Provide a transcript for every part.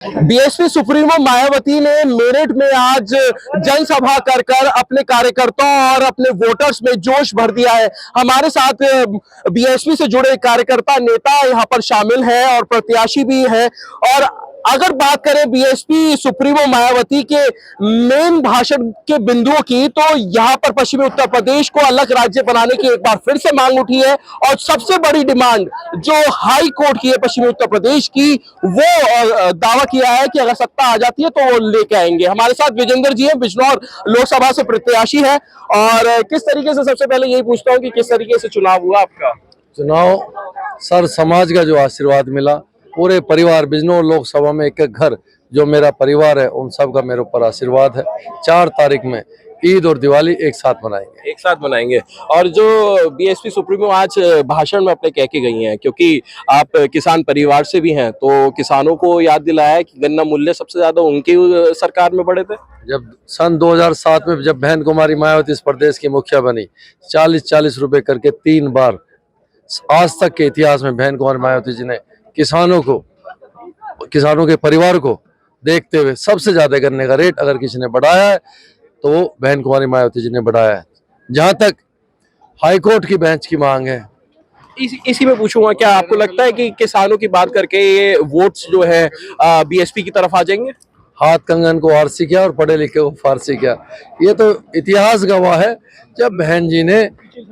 BSP supremo Mayawati ने मेरठ में आज जनसभा कर अपने कार्यकर्ताओं और अपने वोटर्स में जोश भर दिया है। हमारे साथ बीएसपी से जुड़े कार्यकर्ता नेता यहां पर शामिल हैं और प्रत्याशी भी हैं। और अगर बात करें बीएसपी सुप्रीमो मायावती के मेन भाषण के बिंदुओं की, तो यहां पर पश्चिमी उत्तर प्रदेश को अलग राज्य बनाने की एक बार फिर से मांग उठी है। और सबसे बड़ी डिमांड जो हाई कोर्ट की है पश्चिमी उत्तर प्रदेश की, वो दावा किया है कि अगर सत्ता आ जाती है तो वो लेके आएंगे। हमारे साथ विजेंद्र जी हैं, बिजनौर लोकसभा से प्रत्याशी है। और किस तरीके से, सबसे पहले यही पूछता हूँ कि किस तरीके से चुनाव हुआ आपका? चुनाव सर समाज का जो आशीर्वाद मिला, पूरे परिवार बिजनौर लोकसभा में एक एक घर जो मेरा परिवार है उन सब का मेरे ऊपर आशीर्वाद है। 4 तारीख में ईद और दिवाली एक साथ मनाएंगे। और जो बीएसपी सुप्रीमो आज भाषण में अपने कह के गई हैं, क्योंकि आप किसान परिवार से भी हैं, तो किसानों को याद दिलाया है कि गन्ना मूल्य सबसे ज्यादा उनकी सरकार में बढ़े थे। जब सन 2007 में जब बहन कुमारी मायावती इस प्रदेश की मुखिया बनी, 40-40 रुपए करके 3 बार, आज तक के इतिहास में बहन कुमारी मायावती जी ने किसानों के परिवार को देखते हुए सबसे ज्यादा गन्ने का रेट अगर किसी ने बढ़ाया है तो बहन कुमारी मायावती जी ने बढ़ाया है। जहां तक हाईकोर्ट की बेंच की मांग है, इसी में पूछूंगा, क्या आपको लगता है कि किसानों की बात करके ये वोट्स जो है बीएसपी की तरफ आ जाएंगे? हाथ कंगन को आरसी किया और पढ़े लिखे को फारसी किया, ये तो इतिहास गवाह है। जब बहन जी ने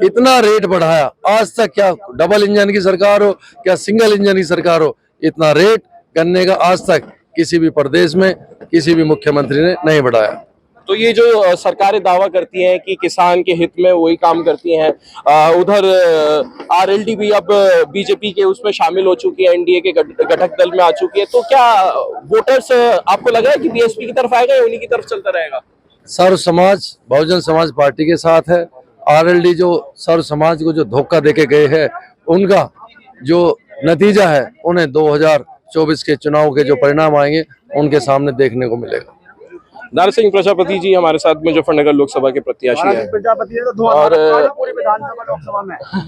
इतना रेट बढ़ाया, आज तक क्या डबल इंजन की सरकार हो, क्या सिंगल इंजन की सरकार हो, इतना रेट गन्ने का आज तक किसी भी प्रदेश में किसी भी मुख्यमंत्री ने नहीं बढ़ाया। तो ये जो सरकारें दावा करती हैं कि किसान के हित में वही काम करती हैं, उधर आरएलडी भी अब बीजेपी के उसमें शामिल हो चुकी है, एनडीए के घटक दल में आ चुकी है, तो क्या वोटर्स आपको लग रहा है कि बीएसपी की तरफ आएगा या उन्हीं की तरफ चलता रहेगा? सर्व समाज बहुजन समाज पार्टी के साथ है। आरएलडी जो सर्व समाज को जो धोखा देके गए हैं, उनका जो नतीजा है उन्हें 2024 के चुनाव के जो परिणाम आएंगे उनके सामने देखने को मिलेगा। नार सिंह प्रजापति जी हमारे साथ मुजफ्फरनगर लोकसभा के प्रत्याशी हैं और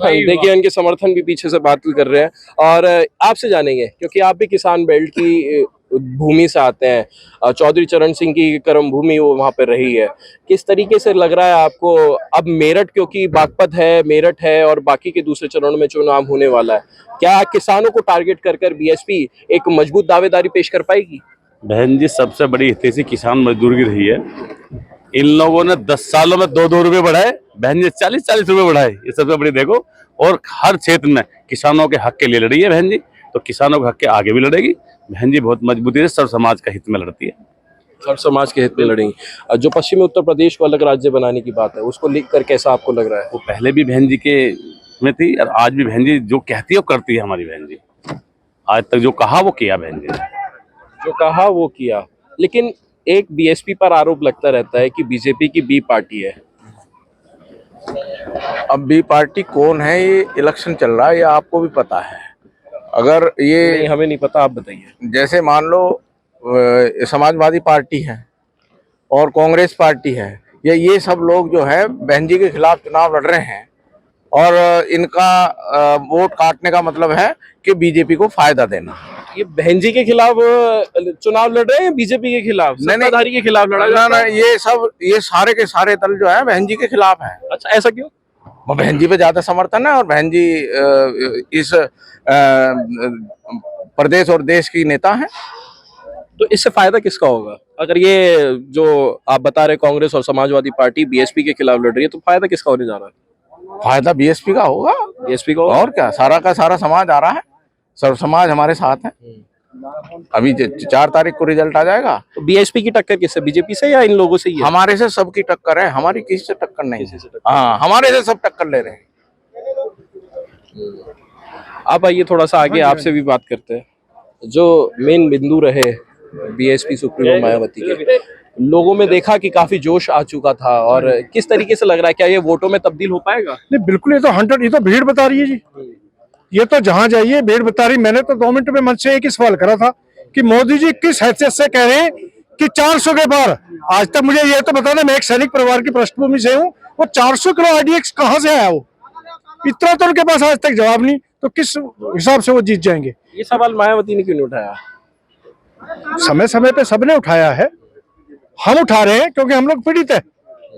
देखिए इनके समर्थन भी पीछे से बात कर रहे हैं। और आपसे जानेंगे, क्योंकि आप भी किसान बेल्ट की भूमि से आते हैं, चौधरी चरण सिंह की कर्म भूमि वो वहां पर रही है, किस तरीके से लग रहा है आपको अब मेरठ, क्योंकि बागपत है, मेरठ है और बाकी के दूसरे चरणों में चुनाव होने वाला है, क्या किसानों को टारगेट कर बीएसपी एक मजबूत दावेदारी पेश कर पाएगी? बहन जी सबसे बड़ी हितैषी किसान मजदूर की रही है। इन लोगों ने 10 सालों में 2-2 रुपए बढ़ाए, बहन जी 40-40 रुपए बढ़ाए, ये सबसे बड़ी देखो। और हर क्षेत्र में किसानों के हक के लिए लड़ी है बहन जी, तो किसानों के हक के आगे भी लड़ेगी बहन जी। बहुत मजबूती से सर्व समाज का हित में लड़ती है, सर्व समाज के हित में लड़ेंगी। जो पश्चिमी उत्तर प्रदेश को अलग राज्य बनाने की बात है, उसको लेकर कैसा आपको लग रहा है? वो पहले भी बहन जी के में थी और आज भी बहन जी जो कहती है वो करती है। हमारी बहन जी आज तक जो कहा वो किया, बहन जी जो कहा वो किया। लेकिन एक बीएसपी पर आरोप लगता रहता है कि बीजेपी की बी पार्टी है। अब बी पार्टी कौन है, ये इलेक्शन चल रहा है, ये आपको भी पता है। अगर ये नहीं, हमें नहीं पता, आप बताइए। जैसे मान लो समाजवादी पार्टी है और कांग्रेस पार्टी है, ये सब लोग जो है बहन जी के खिलाफ चुनाव लड़ रहे हैं और इनका वोट काटने का मतलब है कि बीजेपी को फायदा देना। ये बहन जी के खिलाफ चुनाव लड़ रहे हैं, बीजेपी के खिलाफ, सत्ताधारी के खिलाफ लड़ा ना, ये सारे के सारे दल जो है बहन जी के खिलाफ है। अच्छा, ऐसा क्यों? वो बहन जी पे ज्यादा समर्थन है और बहन जी इस प्रदेश और देश की नेता है। तो इससे फायदा किसका होगा? अगर ये जो आप बता रहे कांग्रेस और समाजवादी पार्टी बीएसपी के खिलाफ लड़ रही है, तो फायदा किसका होने जा रहा है? फायदा बीएसपी का होगा। बीएसपी का और क्या, सारा का सारा समाज आ रहा है, सर्व समाज हमारे साथ है। अभी 4 तारीख को रिजल्ट आ जाएगा। तो बीएसपी की टक्कर किससे, बीजेपी से या इन लोगों से ही है? हमारे से सबकी टक्कर है, हमारी किसी से टक्कर नहीं है। हाँ, हमारे से सब टक्कर ले रहे हैं। आप आइए थोड़ा सा आगे, आपसे भी बात करते हैं। जो मेन बिंदु रहे बीएसपी सुप्रीमो मायावती के, लोगों में देखा कि काफी जोश आ चुका था, और किस तरीके से लग रहा है, क्या ये वोटों में तब्दील हो पाएगा? नहीं, बिल्कुल, ये तो 100, ये तो भीड़ बता रही है जी। ये तो जहां जाइए भीड़ बता रही। मैंने तो 2 मिनट में मंच से एक ही सवाल करा था कि मोदी जी किस हैसियत से कह रहे हैं कि 400 के पार। आज तक मुझे ये तो बता दें, मैं एक सैनिक परिवार की पृष्ठभूमि से हूँ, वो 400 किलो आरडीएक्स कहाँ से आया? वो इतना तो उनके पास आज तक जवाब नहीं, तो किस हिसाब से वो जीत जाएंगे? ये सवाल मायावती ने क्यों नहीं उठाया? समय समय पे सबने उठाया है, हम उठा रहे हैं क्योंकि हम लोग पीड़ित है।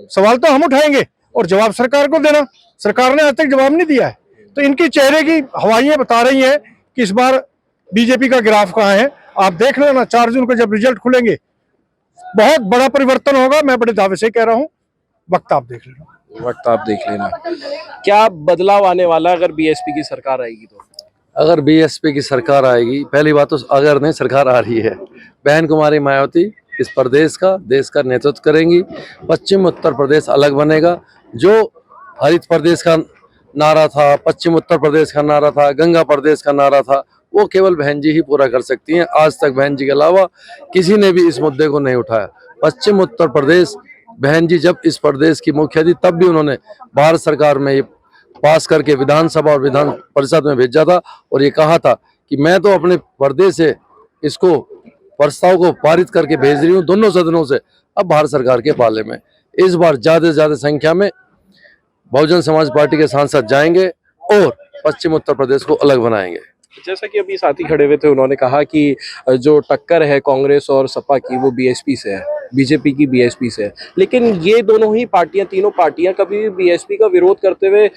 सवाल तो हम उठाएंगे और जवाब सरकार को देना। सरकार ने आज तक जवाब नहीं दिया है, तो इनकी चेहरे की हवाइयां बता रही हैं कि इस बार बीजेपी का ग्राफ कहाँ है। आप देख लो ना, 4 जून को जब रिजल्ट खुलेंगे बहुत बड़ा परिवर्तन होगा, मैं बड़े दावे से कह रहा हूँ। वक्त आप देख लेना। वक्त आप देख लेना। क्या बदलाव आने वाला अगर बीएसपी की सरकार आएगी तो? अगर बीएसपी की सरकार आएगी, पहली बात तो अगर नहीं, सरकार आ रही है, बहन कुमारी मायावती इस प्रदेश का, देश का नेतृत्व करेंगी। पश्चिम उत्तर प्रदेश अलग बनेगा। जो हरित प्रदेश का नारा था, पश्चिम उत्तर प्रदेश का नारा था, गंगा प्रदेश का नारा था, वो केवल बहन जी ही पूरा कर सकती हैं। आज तक बहन जी के अलावा किसी ने भी इस मुद्दे को नहीं उठाया। पश्चिम उत्तर प्रदेश, बहन जी जब इस प्रदेश की मुखिया थी तब भी उन्होंने भारत सरकार में ये पास करके विधानसभा और विधान परिषद में भेजा था और ये कहा था कि मैं तो अपने प्रदेश से इसको प्रस्ताव को पारित करके भेज रही हूँ दोनों सदनों से, अब भारत सरकार के पाले में। इस बार ज्यादा से ज्यादा संख्या में बहुजन समाज पार्टी के सांसद जाएंगे और पश्चिम उत्तर प्रदेश को अलग बनाएंगे। जैसा कि अभी साथी खड़े हुए थे, उन्होंने कहा कि जो टक्कर है कांग्रेस और सपा की वो बीएसपी से है, बीजेपी की बीएसपी से है। लेकिन ये दोनों ही पार्टियां, तीनों पार्टियां कभी भी बीएसपी का विरोध करते हुए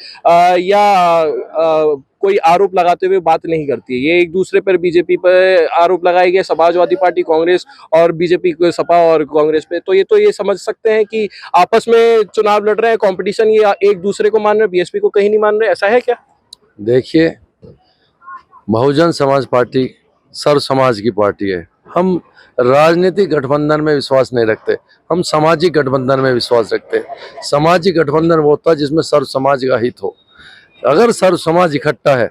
कोई आरोप लगाते हुए बात नहीं करती है। ये एक दूसरे पर, बीजेपी पर आरोप लगाए गए, समाजवादी पार्टी कांग्रेस और बीजेपी को, सपा और कांग्रेस पे, तो ये समझ सकते हैं कि आपस में चुनाव लड़ रहे हैं, कंपटीशन, ये एक दूसरे को मान रहे हैं, बीएसपी को कहीं नहीं मान रहे, ऐसा है क्या? देखिए, बहुजन समाज पार्टी सर्व समाज की पार्टी है। हम राजनीतिक गठबंधन में विश्वास नहीं रखते, हम सामाजिक गठबंधन में विश्वास रखते हैं। सामाजिक गठबंधन वो होता है जिसमें सर्व समाज का हित हो। अगर सर्व समाज इकट्ठा है,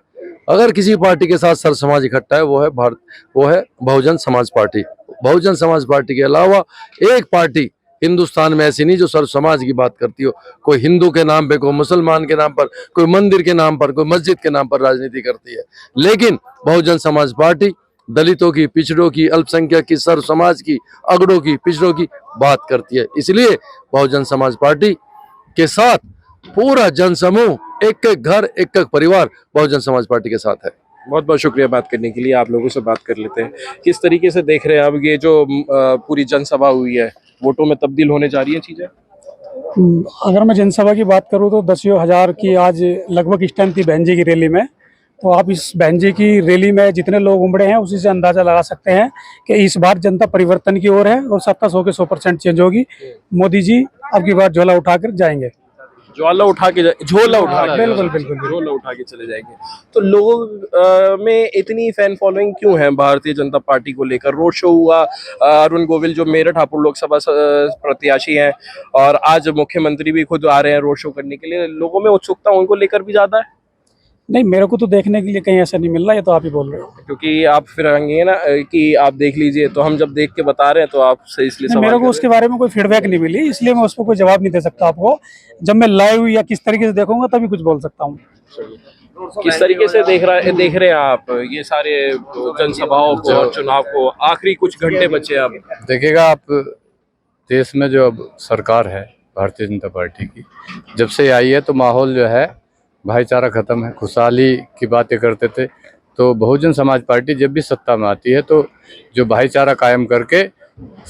अगर किसी पार्टी के साथ सर्व समाज इकट्ठा है, वो है बहुजन समाज पार्टी। बहुजन समाज पार्टी के अलावा एक पार्टी हिंदुस्तान में ऐसी नहीं जो सर्व समाज की बात करती हो। कोई हिंदू के नाम पे, कोई मुसलमान के नाम पर, कोई मंदिर के नाम पर, कोई मस्जिद के नाम पर राजनीति करती है। लेकिन बहुजन समाज पार्टी दलितों की, पिछड़ों की, अल्पसंख्यक की, सर्व समाज की, अगड़ों की, पिछड़ों की बात करती है। इसलिए बहुजन समाज पार्टी के साथ पूरा जनसमूह, एक एक घर, एक एक परिवार बहुजन समाज पार्टी के साथ है। बहुत बहुत शुक्रिया बात करने के लिए। आप लोगों से बात कर लेते हैं, किस तरीके से देख रहे हैं अब ये जो पूरी जनसभा हुई है, वोटों में तब्दील होने जा रही है चीजें? अगर मैं जनसभा की बात करूं तो 10,000 की आज लगभग स्ट्रेंथ थी बहन जी की रैली में। तो आप इस बहन जी की रैली में जितने लोग उमड़े हैं उसी से अंदाजा लगा सकते हैं कि इस बार जनता परिवर्तन की ओर है और सत्ता 100% चेंज होगी। मोदी जी अब की बार झोला उठाकर जाएंगे। झोला उठा के बिल्कुल बिल्कुल झोला उठा के चले जाएंगे। तो लोगों में इतनी फैन फॉलोइंग क्यों है भारतीय जनता पार्टी को लेकर? रोड शो हुआ, अरुण गोविल जो मेरठ हापुड़ लोकसभा प्रत्याशी हैं और आज मुख्यमंत्री भी खुद आ रहे हैं रोड शो करने के लिए, लोगों में उत्सुकता उनको लेकर भी ज्यादा है? नहीं, मेरे को तो देखने के लिए कहीं ऐसा नहीं मिल रहा, ये तो आप ही बोल रहे हो। क्योंकि आप फिर आएंगे ना कि आप देख लीजिए, तो हम जब देख के बता रहे हैं तो आप सही, इसलिए सवाल मेरे को उसके बारे में कोई फीडबैक नहीं मिली, इसलिए मैं उसको कोई जवाब नहीं दे सकता आपको। जब मैं लाइव या किस तरीके से देखूंगा तभी कुछ बोल सकता हूँ। किस तरीके से देख रहे हैं आप ये सारे जनसभाओं को और चुनाव को? आखिरी कुछ घंटे बचे अब। देखिएगा आप, देश में जो अब सरकार है भारतीय जनता पार्टी की, जब से आई है तो माहौल जो है भाईचारा खत्म है। खुशहाली की बातें करते थे, तो बहुजन समाज पार्टी जब भी सत्ता में आती है तो जो भाईचारा कायम करके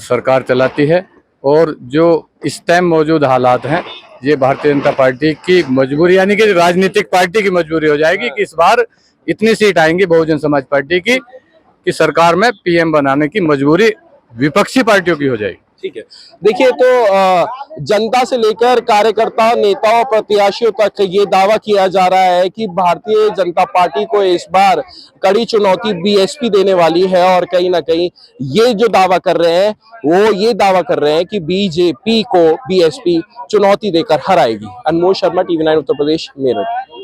सरकार चलाती है। और जो इस टाइम मौजूद हालात हैं, ये भारतीय जनता पार्टी की मजबूरी, यानी कि राजनीतिक पार्टी की मजबूरी हो जाएगी कि इस बार इतनी सीट आएंगी बहुजन समाज पार्टी की कि सरकार में पीएम बनाने की मजबूरी विपक्षी पार्टियों की हो जाएगी। ठीक है, देखिए तो जनता से लेकर कार्यकर्ता, नेताओं, प्रत्याशियों तक ये दावा किया जा रहा है कि भारतीय जनता पार्टी को इस बार कड़ी चुनौती बीएसपी देने वाली है। और कहीं ना कहीं ये जो दावा कर रहे हैं वो ये दावा कर रहे हैं कि बीजेपी को बीएसपी चुनौती देकर हराएगी। अनमोल शर्मा, TV9 उत्तर प्रदेश, मेरठ।